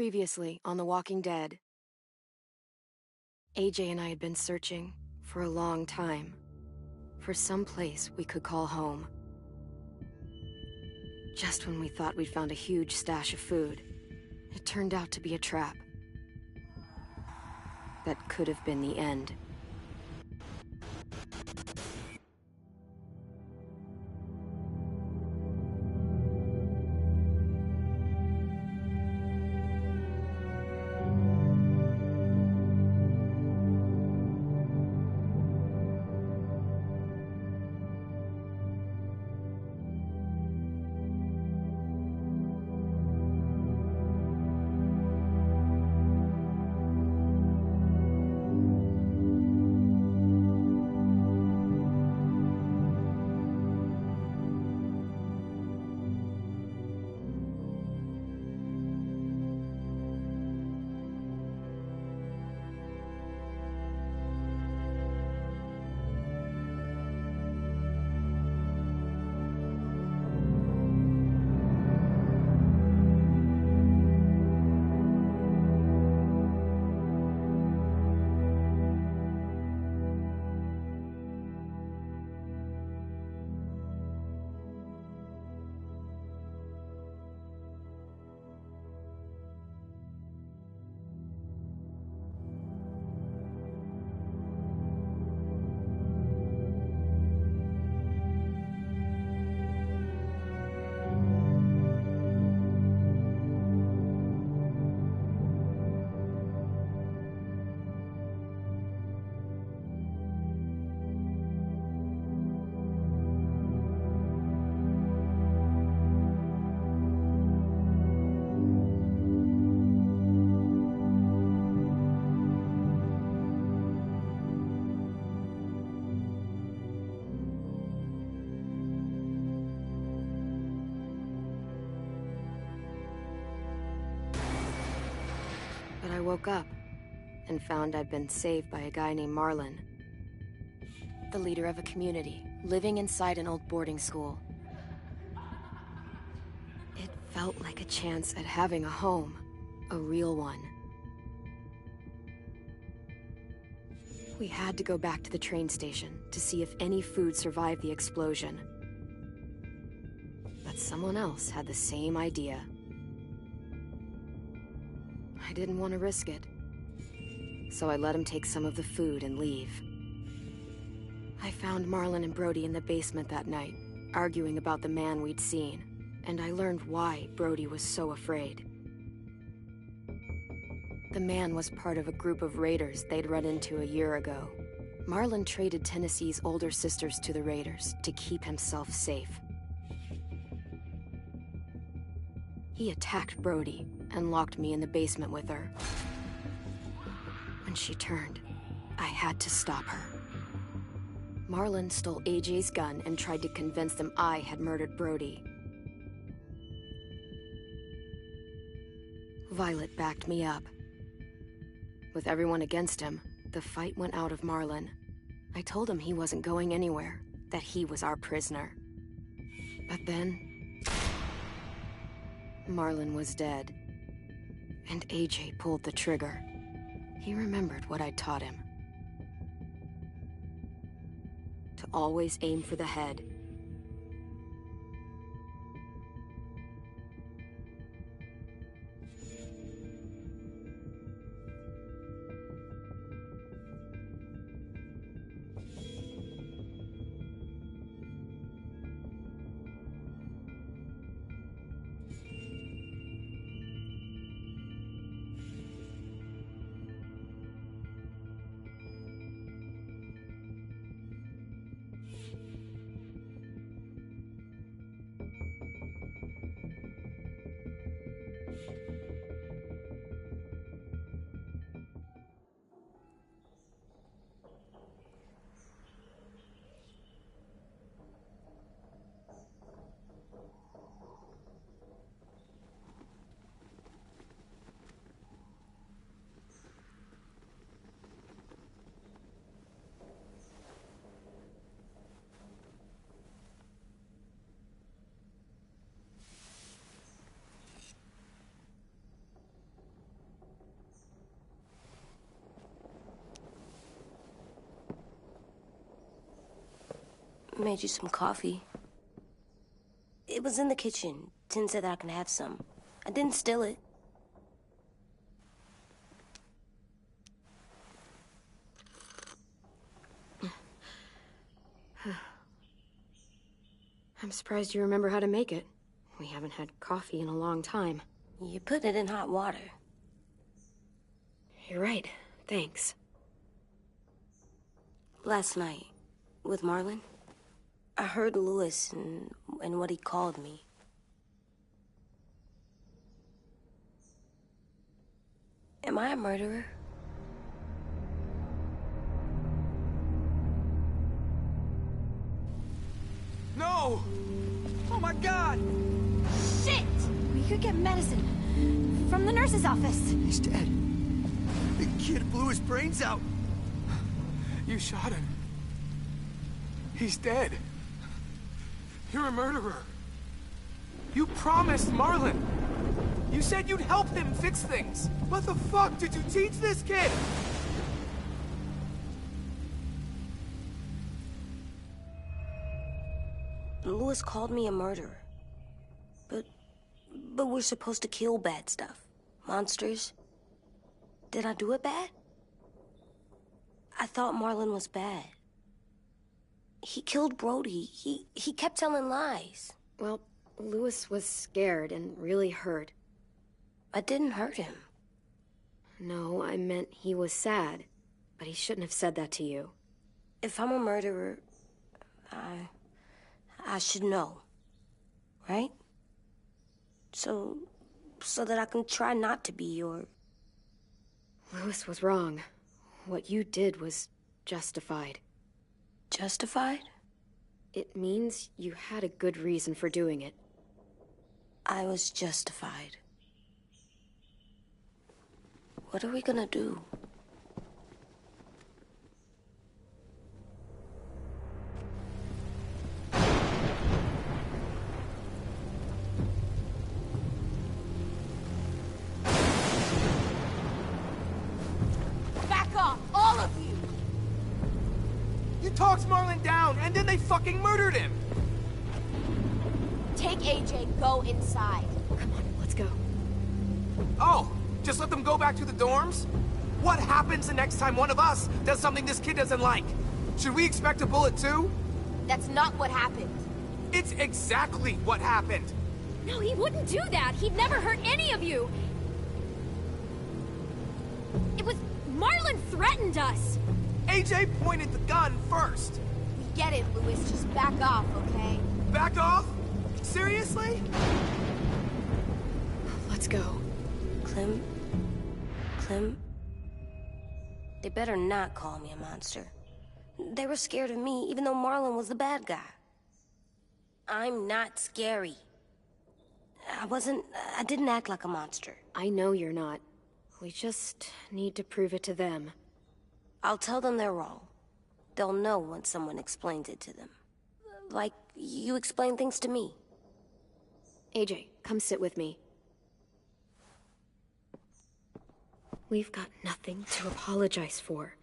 Previously on The Walking Dead, AJ and I had been searching for a long time for some place we could call home. Just when we thought we'd found a huge stash of food, it turned out to be a trap. That could have been the end. But I woke up and found I'd been saved by a guy named Marlon, the leader of a community living inside an old boarding school. It felt like a chance at having a home, a real one. We had to go back to the train station to see if any food survived the explosion. But someone else had the same idea. I didn't want to risk it, so I let him take some of the food and leave. I found Marlon and Brody in the basement that night, arguing about the man we'd seen, and I learned why Brody was so afraid. The man was part of a group of raiders they'd run into a year ago. Marlon traded Tennessee's older sisters to the raiders to keep himself safe. He attacked Brody and locked me in the basement with her. When she turned, I had to stop her. Marlon stole AJ's gun and tried to convince them I had murdered Brody. Violet backed me up. With everyone against him, the fight went out of Marlon. I told him he wasn't going anywhere, that he was our prisoner. But then, Marlon was dead, and AJ pulled the trigger. He remembered what I'd taught him. To always aim for the head. Made you some coffee. It was in the kitchen. Tin said that I can have some. I didn't steal it. I'm surprised you remember how to make it. We haven't had coffee in a long time. You put it in hot water. You're right. Thanks. Last night, with Marlon, I heard Louis and what he called me. Am I a murderer? No! Oh my God! Shit! We could get medicine from the nurse's office. He's dead. The kid blew his brains out. You shot him. He's dead. You're a murderer. You promised Marlon. You said you'd help him fix things. What the fuck did you teach this kid? Louis called me a murderer. But we're supposed to kill bad stuff. Monsters. Did I do it bad? I thought Marlon was bad. He killed Brody. He kept telling lies. Well, Louis was scared and really hurt. I didn't hurt him. No, I meant he was sad. But he shouldn't have said that to you. If I'm a murderer, I should know. Right? So that I can try not to be or... Louis was wrong. What you did was justified. Justified? It means you had a good reason for doing it. I was justified. What are we gonna do? Back off, all of you! You talked Marlon down, and then they fucking murdered him! Take AJ, go inside. Come on, let's go. Oh, just let them go back to the dorms? What happens the next time one of us does something this kid doesn't like? Should we expect a bullet too? That's not what happened. It's exactly what happened. No, he wouldn't do that. He'd never hurt any of you. It was... Marlon threatened us. AJ pointed the gun first. We get it, Louis. Just back off, okay? Back off? Seriously? Let's go. Clem? They better not call me a monster. They were scared of me, even though Marlon was the bad guy. I'm not scary. I didn't act like a monster. I know you're not. We just need to prove it to them. I'll tell them they're wrong. They'll know when someone explains it to them. Like you explain things to me. AJ, come sit with me. We've got nothing to apologize for.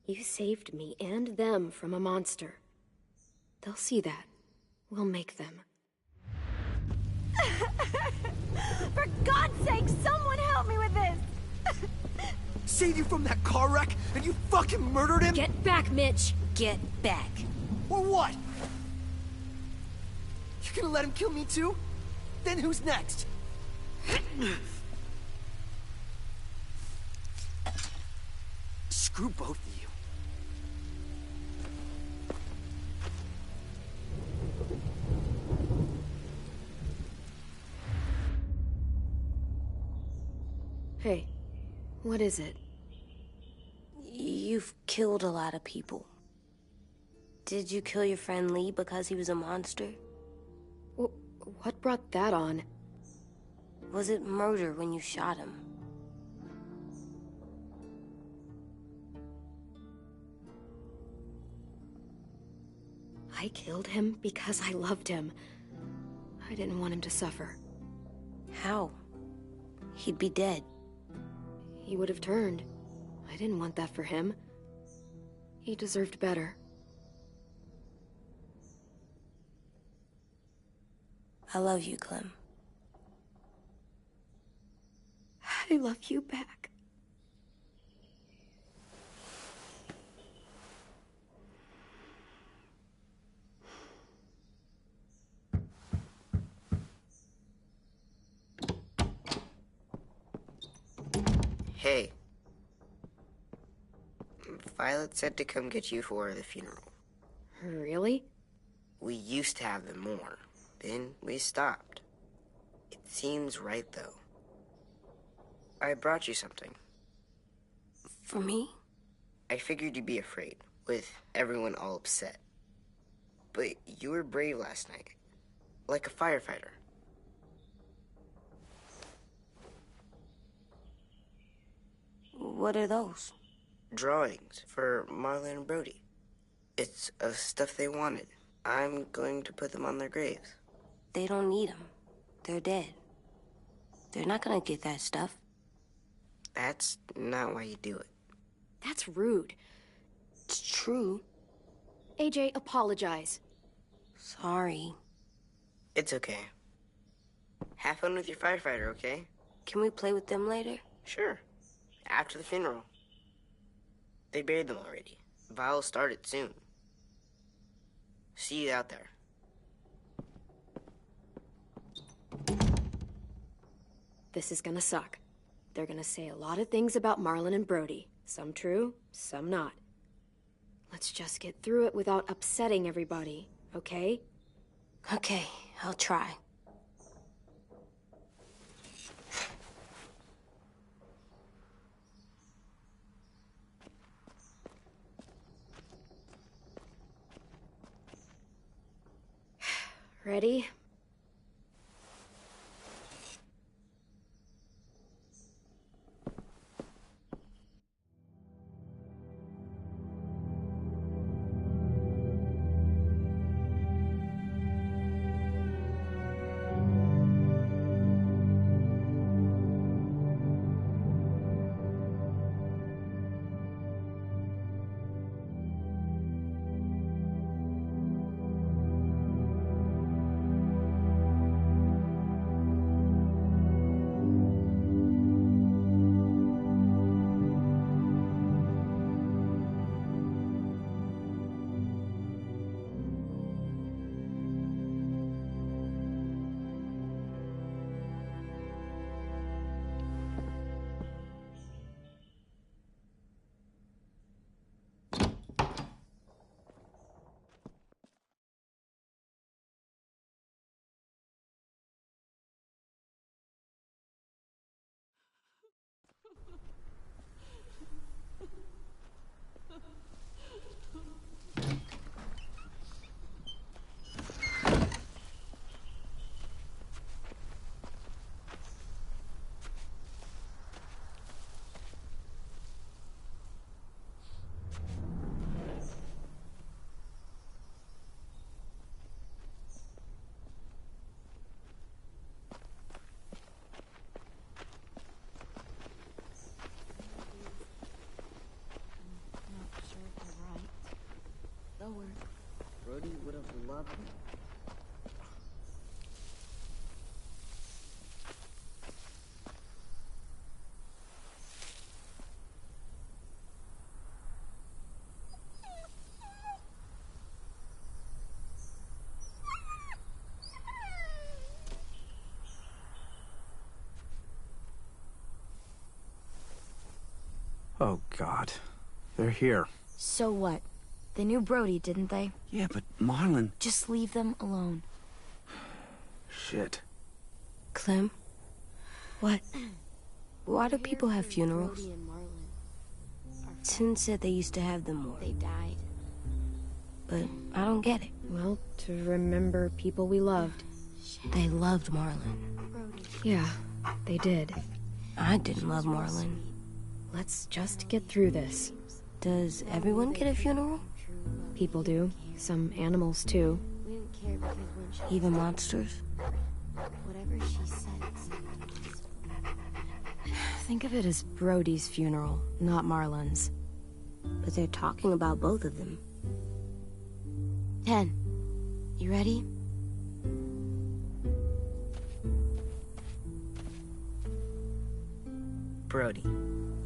You saved me and them from a monster. They'll see that. We'll make them. For God's sake, someone help me with this! Saved you from that car wreck, and you fucking murdered him? Get back, Mitch! Get back. Or what? You're gonna let him kill me too? Then who's next? Screw both of you. Hey, what is it? You've killed a lot of people. Did you kill your friend Lee because he was a monster? What brought that on? Was it murder when you shot him? I killed him because I loved him. I didn't want him to suffer. How? He'd be dead. He would have turned. I didn't want that for him. He deserved better. I love you, Clem. I love you back. Hey. Violet said to come get you for the funeral. Really? We used to have them more. Then we stopped. It seems right, though. I brought you something. For me? I figured you'd be afraid, with everyone all upset. But you were brave last night. Like a firefighter. What are those? Drawings for Marlon and Brody. It's of stuff they wanted. I'm going to put them on their graves. They don't need them. They're dead. They're not gonna get that stuff. That's not why you do it. That's rude. It's true. AJ, apologize. Sorry. It's okay. Have fun with your firefighter, okay? Can we play with them later? Sure. After the funeral. They buried them already. Vile started soon. See you out there. This is gonna suck. They're gonna say a lot of things about Marlon and Brody. Some true, some not. Let's just get through it without upsetting everybody, okay? Okay, I'll try. Ready? Brody would have loved me. Oh, God. They're here. So what? They knew Brody, didn't they? Yeah, but Marlon... Just leave them alone. Shit. Clem? What? Why do people have funerals? Brody and Marlon. Tin said they used to have them more. They died. But I don't get it. Well, to remember people we loved. They loved Marlon. Yeah, they did. I didn't love Marlon. Let's just get through this. Does everyone get a funeral? People do. Some animals, too. Even monsters? Whatever she says. Think of it as Brody's funeral, not Marlon's. But they're talking about both of them. 10. You ready? Brody.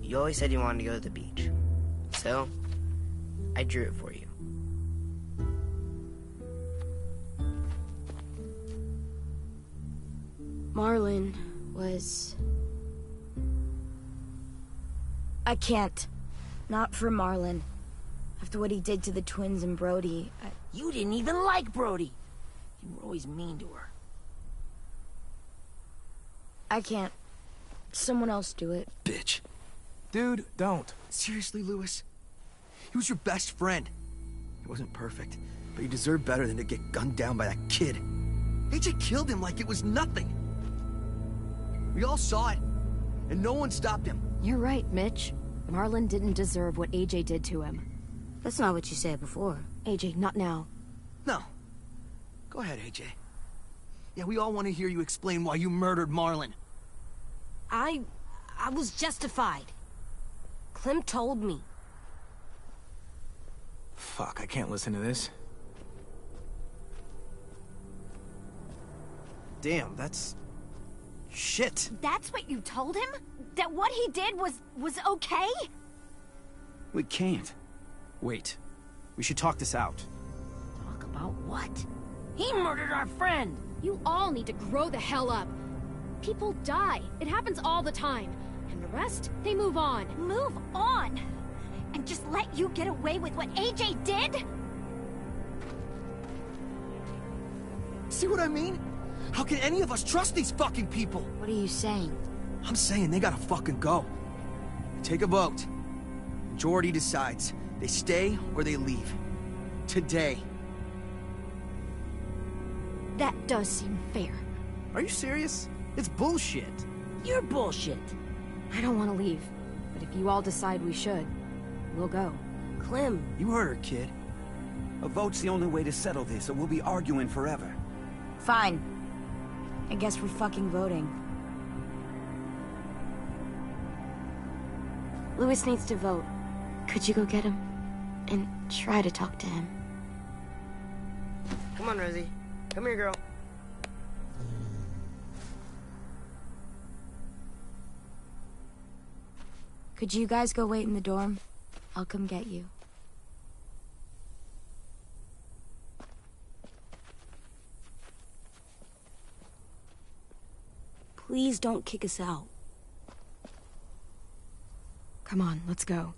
You always said you wanted to go to the beach. So, I drew it for you. Marlon was... I can't. Not for Marlon. After what he did to the twins and Brody, You didn't even like Brody. You were always mean to her. I can't. Someone else do it. Bitch. Dude, don't. Seriously, Lewis? He was your best friend. He wasn't perfect, but he deserved better than to get gunned down by that kid. AJ killed him like it was nothing. We all saw it, and no one stopped him. You're right, Mitch. Marlon didn't deserve what AJ did to him. That's not what you said before. AJ, not now. No. Go ahead, AJ. Yeah, we all want to hear you explain why you murdered Marlon. I was justified. Clem told me. Fuck, I can't listen to this. Damn, that's... shit. That's what you told him? That what he did was okay? We can't. Wait. We should talk this out. Talk about what? He murdered our friend! You all need to grow the hell up. People die. It happens all the time. And the rest, they move on. Move on! And just let you get away with what AJ did? See what I mean? How can any of us trust these fucking people? What are you saying? I'm saying they gotta fucking go. Take a vote. Majority decides. They stay or they leave. Today. That does seem fair. Are you serious? It's bullshit. You're bullshit. I don't want to leave. But if you all decide we should, we'll go. Clem, You heard her, kid. A vote's the only way to settle this, or we'll be arguing forever. Fine. I guess we're fucking voting. Lewis needs to vote. Could you go get him? And try to talk to him. Come on, Rosie. Come here, girl. Could you guys go wait in the dorm? I'll come get you. Please don't kick us out. Come on, let's go.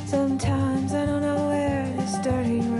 Sometimes I don't know where to start anymore.